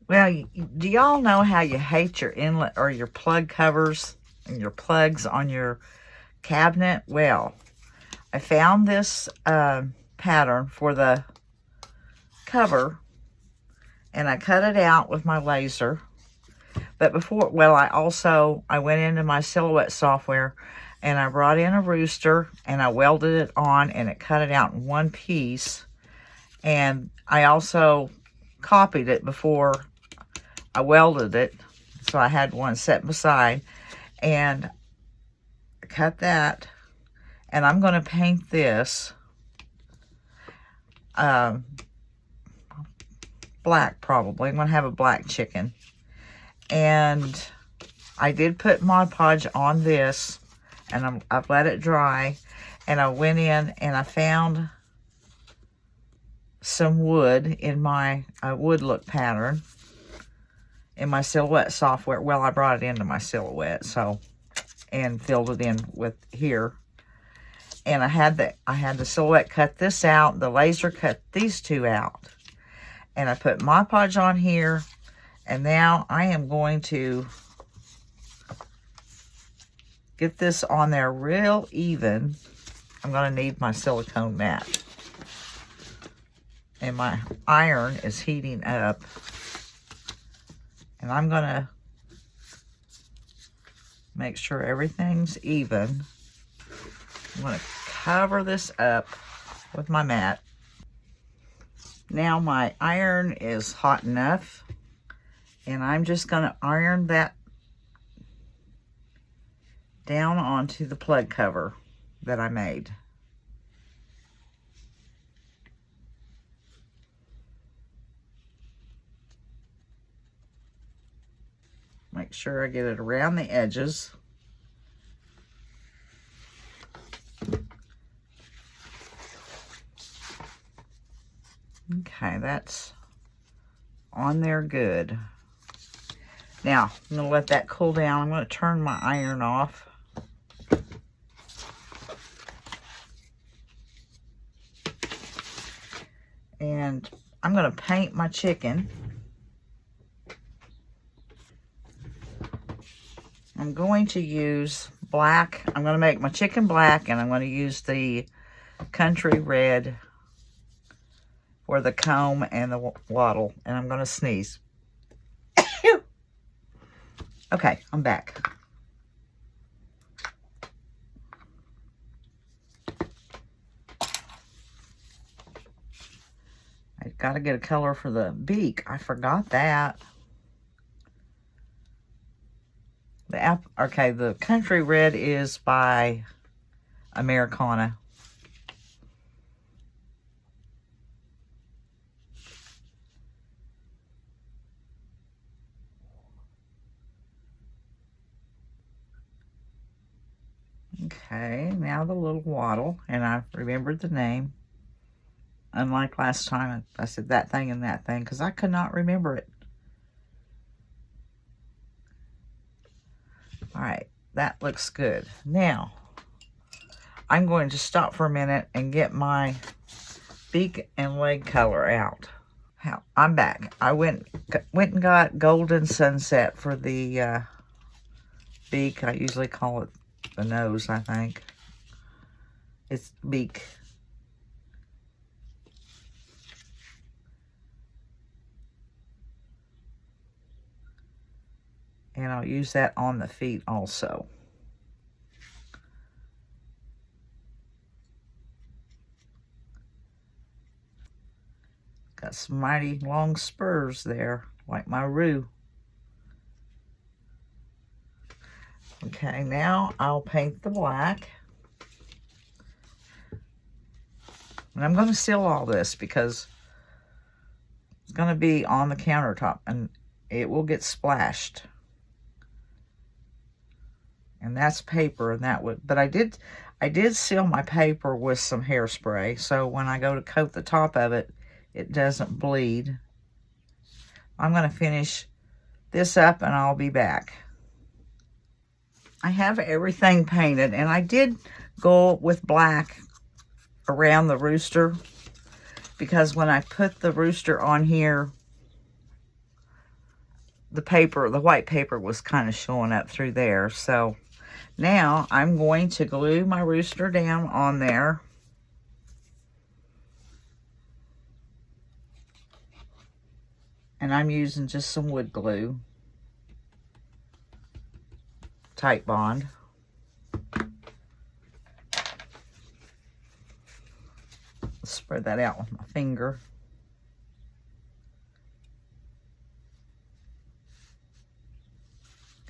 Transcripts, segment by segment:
Well, do y'all know how you hate your inlet or your plug covers and your plugs on your cabinet? Well, I found this pattern for the cover, and I cut it out with my laser. But before, well, I went into my Silhouette software, and I brought in a Rooster, and I welded it on, and it cut it out in one piece. And I also copied it before I welded it, so I had one set beside, and I cut that, and I'm going to paint this black, probably. I'm going to have a black chicken. And I did put Mod Podge on this, and I've let it dry, and I went in and I found some wood in my wood look pattern in my Silhouette software. Well, I brought it into my Silhouette, so, and filled it in with here. And I had the Silhouette cut this out, the laser cut these two out. And I put Mod Podge on here, and now I am going to get this on there real even. I'm going to need my silicone mat. And my iron is heating up. And I'm going to make sure everything's even. I'm going to cover this up with my mat. Now my iron is hot enough, and I'm just going to iron that down onto the plug cover that I made. Make sure I get it around the edges. Okay, that's on there good. Now, I'm going to let that cool down. I'm going to turn my iron off. And I'm going to paint my chicken. I'm going to use black. I'm going to make my chicken black, and I'm going to use the country red for the comb and the wattle. And I'm going to sneeze. Okay, I'm back. I've got to get a color for the beak. I forgot that. Okay, the country red is by Americana. Okay, now the little wattle, and I remembered the name. Unlike last time, I said that thing and that thing, because I could not remember it. All right, that looks good. Now, I'm going to stop for a minute and get my beak and leg color out. I'm back. I went and got Golden Sunset for the beak. I usually call it the nose, I think. It's beak. And I'll use that on the feet also. Got some mighty long spurs there, like my Roo. Okay, now I'll paint the black. And I'm going to seal all this because it's going to be on the countertop and it will get splashed. And that's paper, and that would, but I did seal my paper with some hairspray, so when I go to coat the top of it, it doesn't bleed. I'm going to finish this up and I'll be back. I have everything painted, and I did go with black around the rooster because when I put the rooster on here, the paper, the white paper was kind of showing up through there. So now I'm going to glue my rooster down on there. And I'm using just some wood glue. Tight bond. Spread that out with my finger.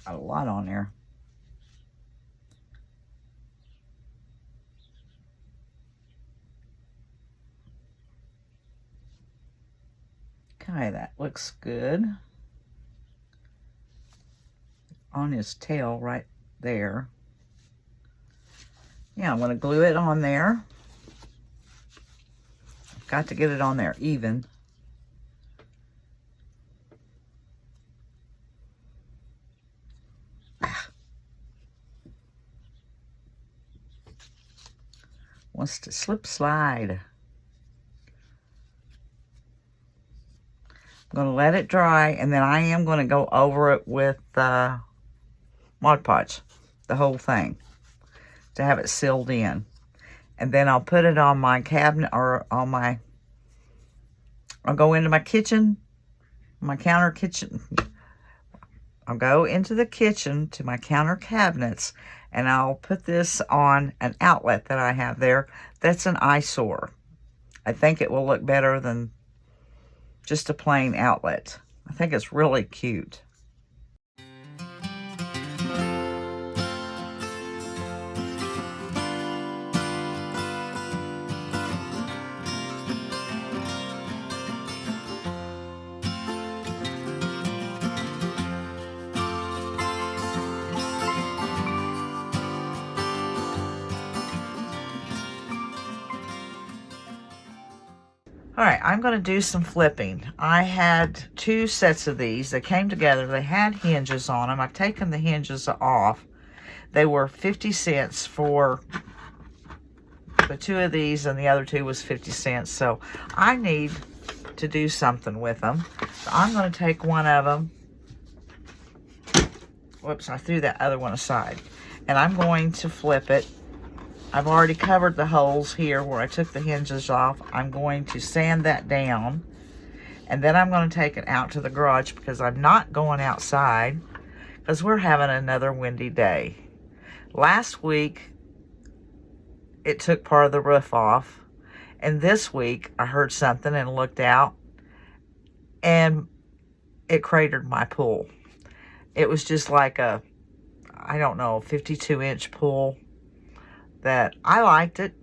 Got a lot on there. Okay, that looks good. On his tail right there. Yeah, I'm going to glue it on there. Got to get it on there even. Wants to slip slide. I'm going to let it dry, and then I am going to go over it with Mod Podge, the whole thing, to have it sealed in. And then I'll put it on my cabinet, or on my, I'll go into my kitchen, my counter kitchen. I'll go into the kitchen to my counter cabinets, and I'll put this on an outlet that I have there. That's an eyesore. I think it will look better than just a plain outlet. I think it's really cute. All right, I'm going to do some flipping. I had 2 sets of these. They came together. They had hinges on them. I've taken the hinges off. They were 50 cents for the 2 of these, and the other 2 was 50 cents. So I need to do something with them. So I'm going to take one of them. Whoops, I threw that other one aside. And I'm going to flip it. I've already covered the holes here where I took the hinges off. I'm going to sand that down. And then I'm going to take it out to the garage because I'm not going outside because we're having another windy day. Last week, it took part of the roof off. And this week, I heard something and looked out. And it cratered my pool. It was just like a, I don't know, 52-inch pool. That I liked it.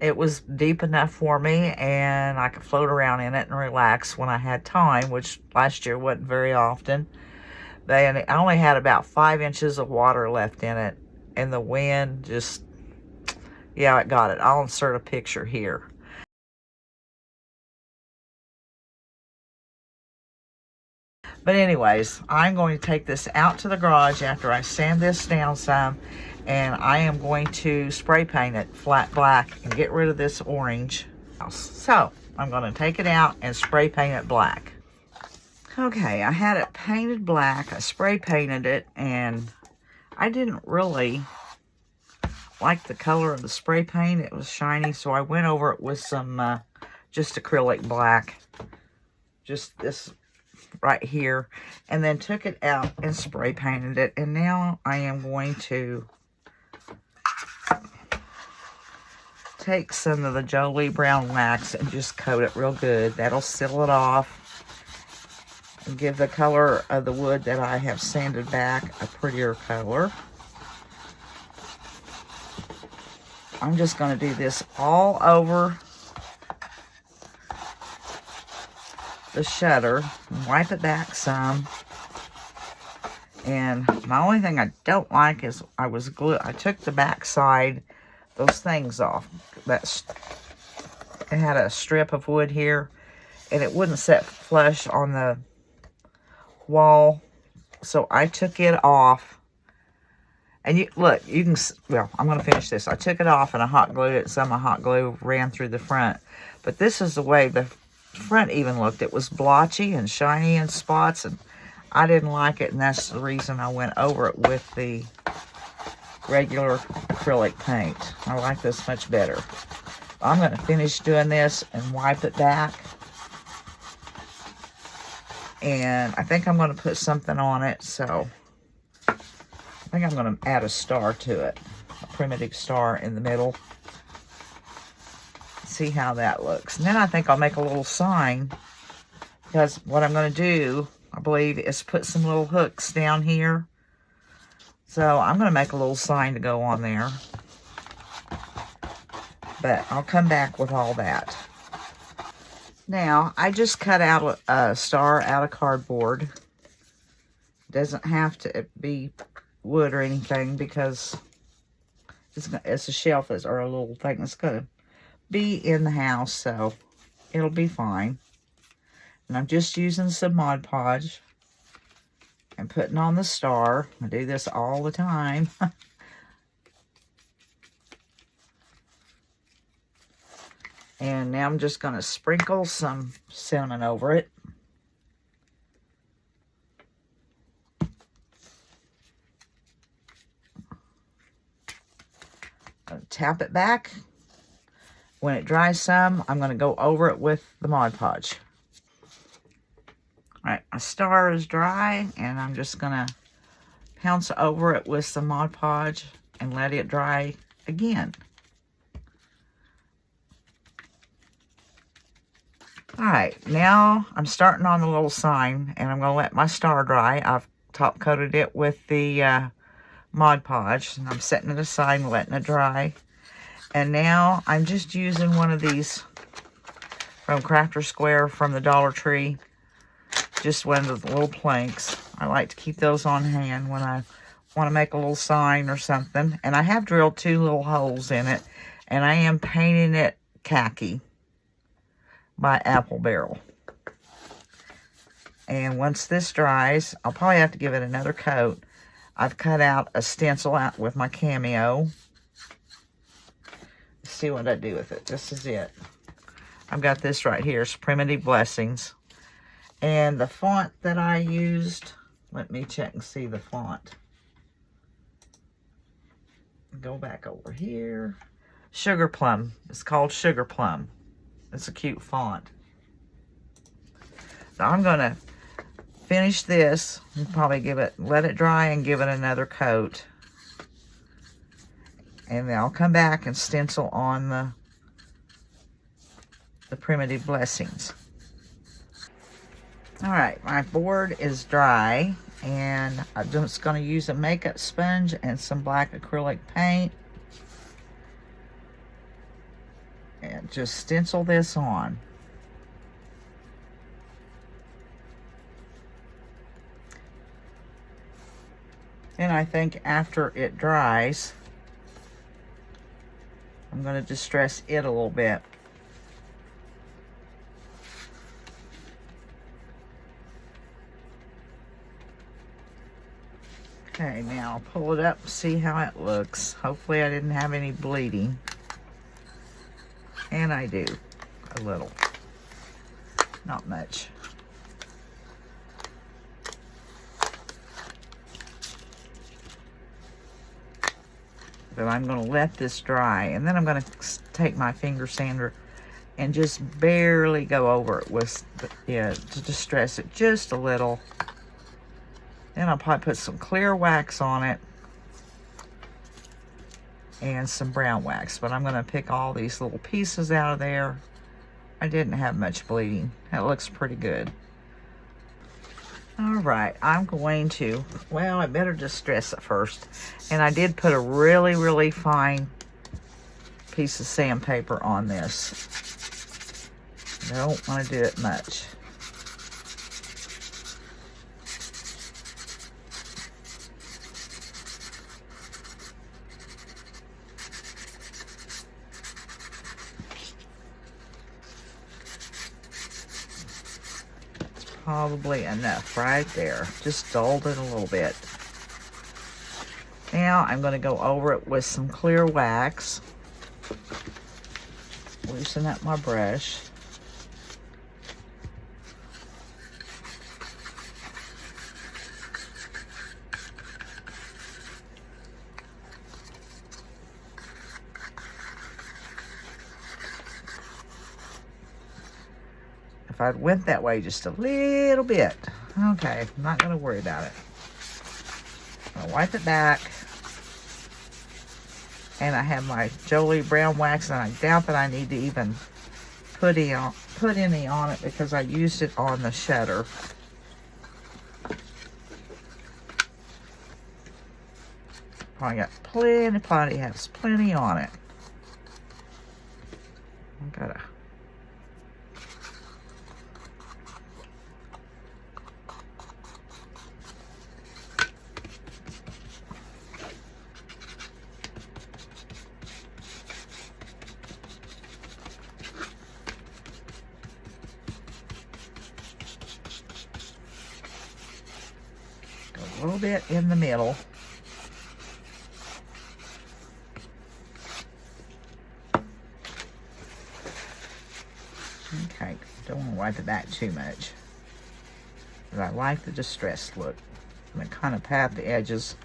It was deep enough for me, and I could float around in it and relax when I had time, which last year wasn't very often. I only had about 5 inches of water left in it, and the wind just, yeah, it got it. I'll insert a picture here. But anyways, I'm going to take this out to the garage after I sand this down some, and I am going to spray paint it flat black and get rid of this orange. So I'm going to take it out and spray paint it black. Okay, I had it painted black. I spray painted it, and I didn't really like the color of the spray paint. It was shiny, so I went over it with some just acrylic black. Just this right here, and then took it out and spray painted it. And now I am going to take some of the Jolie brown wax and just coat it real good. That'll seal it off and give the color of the wood that I have sanded back a prettier color. I'm just going to do this all over the shutter and wipe it back some. And my only thing I don't like is I took the back side, those things off. It had a strip of wood here, and it wouldn't set flush on the wall, so I took it off. And you look, you can, well, I'm going to finish this. I took it off and I hot glued it. Some of my hot glue ran through the front, but this is the way the front even looked. It was blotchy and shiny in spots, and I didn't like it, and that's the reason I went over it with the regular acrylic paint. I like this much better. I'm going to finish doing this and wipe it back. And I think I'm going to put something on it, so I think I'm going to add a star to it. A primitive star in the middle. See how that looks. And then I think I'll make a little sign, because what I'm going to do, I believe, is put some little hooks down here. So I'm going to make a little sign to go on there. But I'll come back with all that. Now, I just cut out a star out of cardboard. It doesn't have to be wood or anything, because it's a shelf or a little thing that's going to be in the house, so it'll be fine. And I'm just using some Mod Podge and putting on the star. I do this all the time. And now I'm just going to sprinkle some cinnamon over it. I'll tap it back. When it dries some, I'm going to go over it with the Mod Podge. Alright, my star is dry, and I'm just going to pounce over it with some Mod Podge and let it dry again. Alright, now I'm starting on the little sign, and I'm going to let my star dry. I've top coated it with the Mod Podge, and I'm setting it aside and letting it dry. And now I'm just using one of these from Crafter Square from the Dollar Tree. Just one of the little planks. I like to keep those on hand when I want to make a little sign or something. And I have drilled 2 little holes in it. And I am painting it khaki by Apple Barrel. And once this dries, I'll probably have to give it another coat. I've cut out a stencil out with my Cameo. Let's see what I do with it. This is it. I've got this right here. It's Primitive Blessings. And the font that I used, let me check and see the font. Go back over here. Sugar Plum. It's called Sugar Plum. It's a cute font. So I'm going to finish this and probably let it dry and give it another coat. And then I'll come back and stencil on the Primitive Blessings. Alright, my board is dry, and I'm just going to use a makeup sponge and some black acrylic paint. And just stencil this on. And I think after it dries, I'm going to distress it a little bit. Okay, now I'll pull it up and see how it looks. Hopefully I didn't have any bleeding. And I do. A little. Not much. But I'm going to let this dry. And then I'm going to take my finger sander and just barely go over it with, to distress it just a little. Then I'll probably put some clear wax on it and some brown wax. But I'm going to pick all these little pieces out of there. I didn't have much bleeding. That looks pretty good. Alright, I'm going to, well, I better distress it first. And I did put a really, really fine piece of sandpaper on this. I don't want to do it much. Probably enough right there. Just dulled it a little bit. Now I'm going to go over it with some clear wax. Loosen up my brush. if I went that way just a little bit. Okay, I'm not going to worry about it. I'm going to wipe it back. And I have my Jolie brown wax, and I doubt that I need to even put any on it because I used it on the shutter. Probably got plenty has plenty on it. I gotta go a little bit in the middle. Okay, don't want to wipe it back too much. But I like the distressed look. I'm going to kind of pat the edges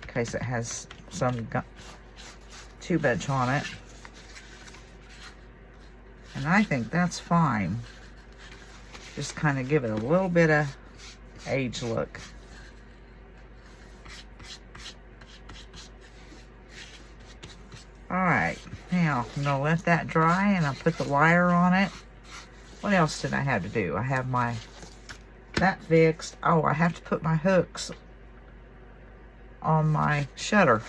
in case it has some too much on it. And I think that's fine. Just kind of give it a little bit of age look. Alright, now I'm going to let that dry and I'll put the wire on it. What else did I have to do? I have that fixed. Oh, I have to put my hooks on my shutter.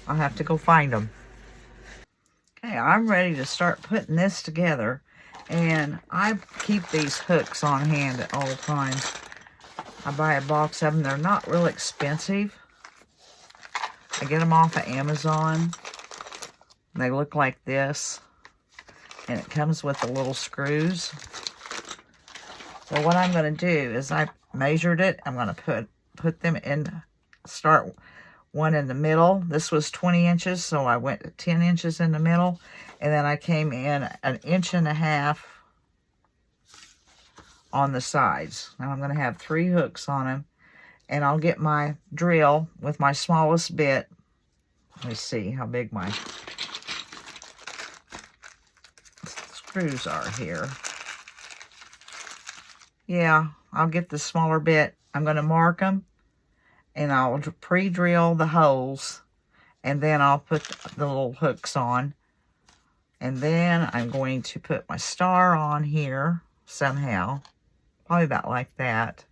I'll have to go find them. Okay, I'm ready to start putting this together. And I keep these hooks on hand at all times. I buy a box of them. They're not real expensive. I get them off of Amazon. They look like this. And it comes with the little screws. So what I'm going to do is I measured it. I'm going to put them in, start one in the middle. This was 20 inches, so I went 10 inches in the middle. And then I came in 1.5 inches on the sides. Now I'm going to have 3 hooks on them. And I'll get my drill with my smallest bit. Let me see how big my screws are here. Yeah, I'll get the smaller bit. I'm going to mark them and I'll pre-drill the holes and then I'll put the little hooks on. And then I'm going to put my star on here somehow, probably about like that,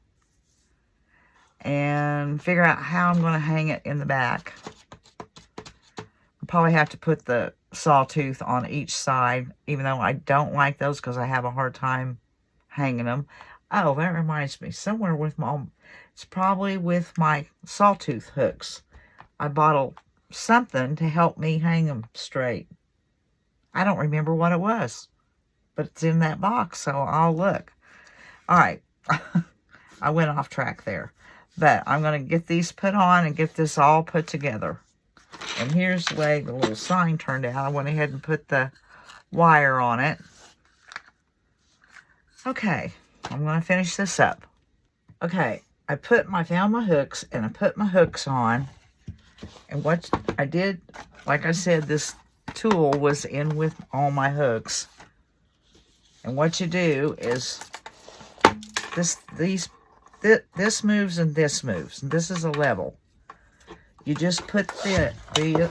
and figure out how I'm going to hang it in the back. I'll probably have to put the sawtooth on each side, even though I don't like those because I have a hard time hanging them. Oh, that reminds me, somewhere with it's probably with my sawtooth hooks. I bought something to help me hang them straight. I don't remember what it was, but it's in that box, so I'll look. All right, I went off track there, but I'm going to get these put on and get this all put together. And here's the way the little sign turned out. I went ahead and put the wire on it. Okay, I'm going to finish this up. Okay, I found my hooks, and I put my hooks on. And what I did, like I said, this tool was in with all my hooks. And what you do is, this moves and this moves. And this is a level. You just put you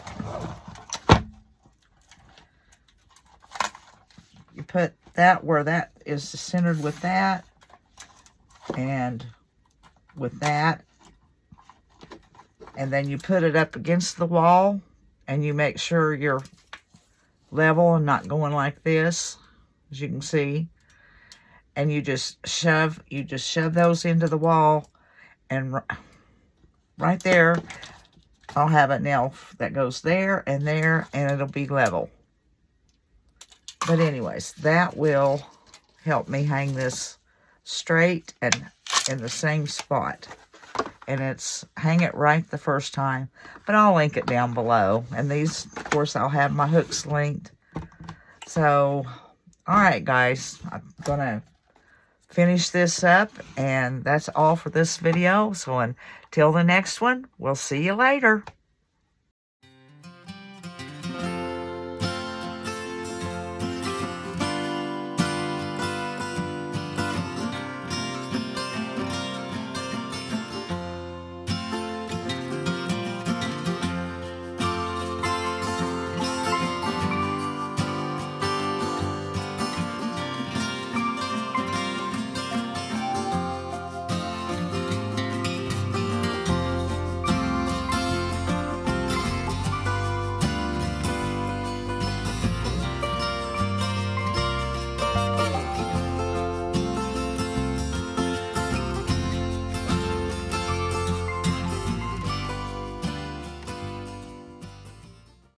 put that where that is centered with that and with that, and then you put it up against the wall and you make sure you're level and not going like this, as you can see, and you just shove those into the wall, and right there I'll have a nail that goes there, and it'll be level. But anyways, that will help me hang this straight and in the same spot. And it's hang it right the first time. But I'll link it down below. And these, of course, I'll have my hooks linked. So, alright guys, I'm going to finish this up. And that's all for this video. So until the next one, we'll see you later.